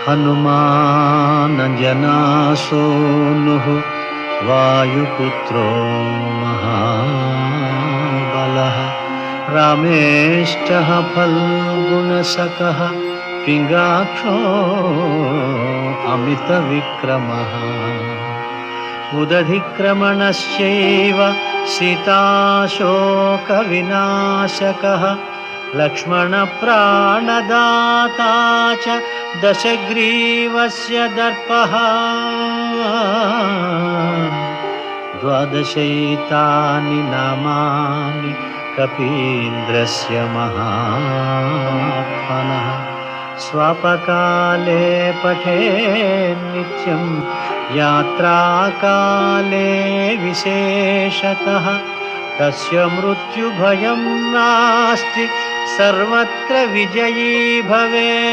हनुमानञ्जनासूनुः वायुपुत्रो महाबलः रामेष्टः फल्गुणसखः पिङ्गाक्षो अमितविक्रमः उदधिक्रमणश्चैव सीताशोकविनाशकः लक्ष्मणप्राणदाता च दशग्रीवस्य दर्पः द्वादशैतानि नामानि कपीन्द्रस्य महात्मनः स्वपकाले पठेन् नित्यं यात्राकाले विशेषतः तस्य मृत्युभयं नास्ति सर्वत्र विजयी भवेत्।